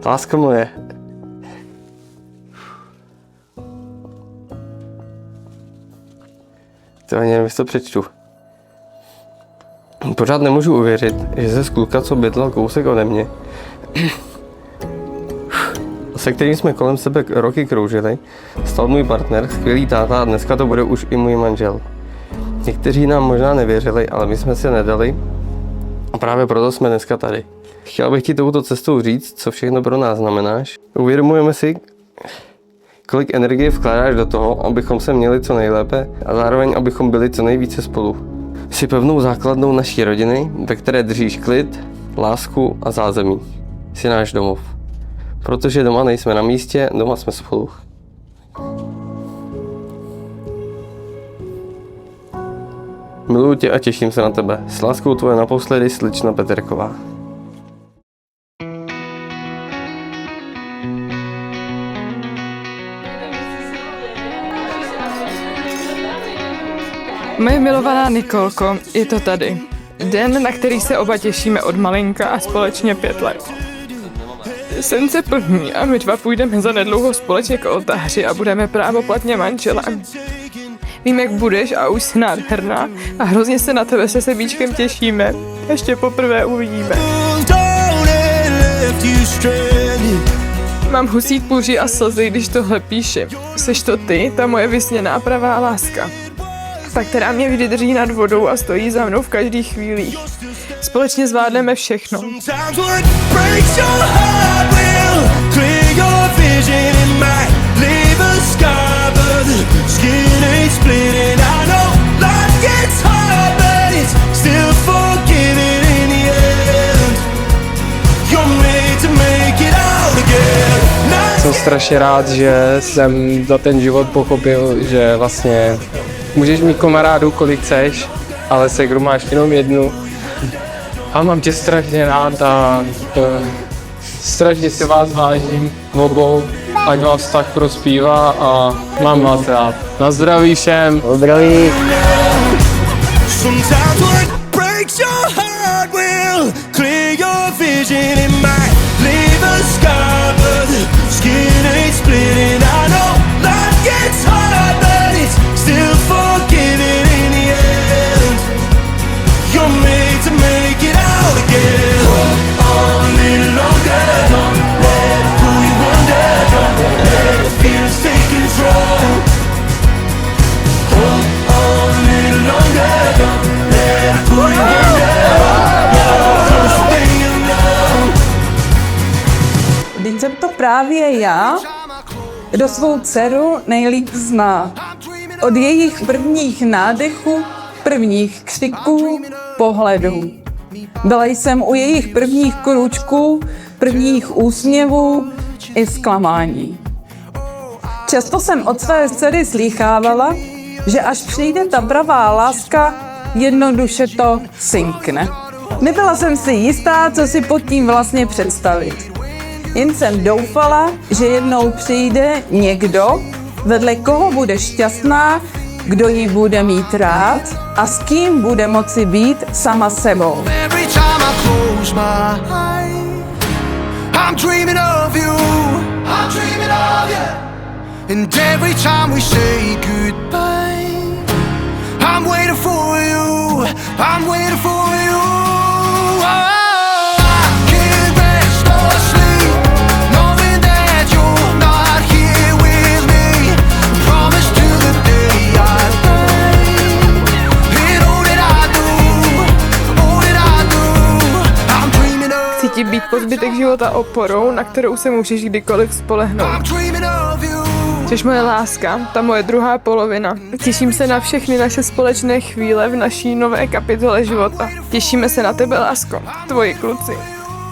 Láska moje. To ani nevím, jestli to přečtu. Pořád nemůžu uvěřit, že se z kluka, co bydlel kousek ode mě, se kterým jsme kolem sebe roky kroužili, stal můj partner, skvělý táta a dneska to bude už i můj manžel. Někteří nám možná nevěřili, ale my jsme se nedali a právě proto jsme dneska tady. Chtěl bych ti touto cestou říct, co všechno pro nás znamenáš. Uvědomujeme si, kolik energie vkládáš do toho, abychom se měli co nejlépe a zároveň abychom byli co nejvíce spolu. Jsi pevnou základnou naší rodiny, ve které držíš klid, lásku a zázemí. Jsi náš domov. Protože doma nejsme na místě, doma jsme spolu. Miluji tě a těším se na tebe. S láskou tvoje naposledy, slečna Peterková. Moje milovaná Nikolko, je to tady. Den, na který se oba těšíme od malinka a společně 5 let. Sen se plní a my dva půjdeme zanedlouho společně k oltáři a budeme právoplatně manželem. Vím, jak budeš a už jsi nádherná a hrozně se na tebe se Sebíčkem těšíme. Ještě poprvé uvidíme. Mám husí kůži a slzy, když tohle píši. Seš to ty, ta moje vysněná pravá láska. Ta, která mě vždy drží nad vodou a stojí za mnou v každých chvílích. Společně zvládneme všechno. Jsem strašně rád, že jsem za ten život pochopil, že vlastně můžeš mít kamarádů kolik chceš, ale segru máš jenom jednu. A mám tě strašně rád a strašně si vás vážím obou, ať vám vztah prospívá a mám vás rád. Na zdraví všem. Zdraví. Teď jsem to právě já, kdo svou dceru nejlíp zná. Od jejich prvních nádechů, prvních křiků, pohledů. Byla jsem u jejich prvních krůčků, prvních úsměvů i zklamání. Často jsem od své dcery slýchávala, že až přijde ta pravá láska, jednoduše to synkne. Nebyla jsem si jistá, co si pod tím vlastně představit. Jen jsem doufala, že jednou přijde někdo, vedle koho bude šťastná, kdo ji bude mít rád a s kým bude moci být sama sebou. Chci být po zbytek života oporou, na kterou se můžeš kdykoliv spolehnout. Jsi moje láska, ta moje druhá polovina. Těším se na všechny naše společné chvíle v naší nové kapitole života. Těšíme se na tebe, lásko. Tvoji kluci.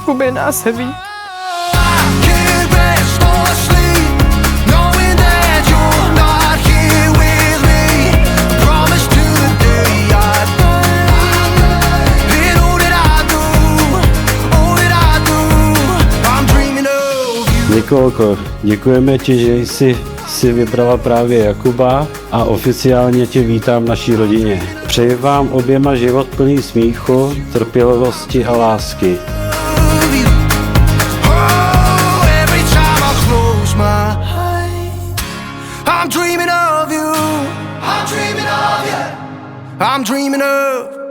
Kubin a Sebí. Nikolko, děkujeme ti, že jsi si vybrala právě Jakuba a oficiálně tě vítám v naší rodině. Přeji vám oběma život plný smíchu, trpělivosti a lásky. I'm dreaming of you. I'm dreaming of you. I'm dreaming of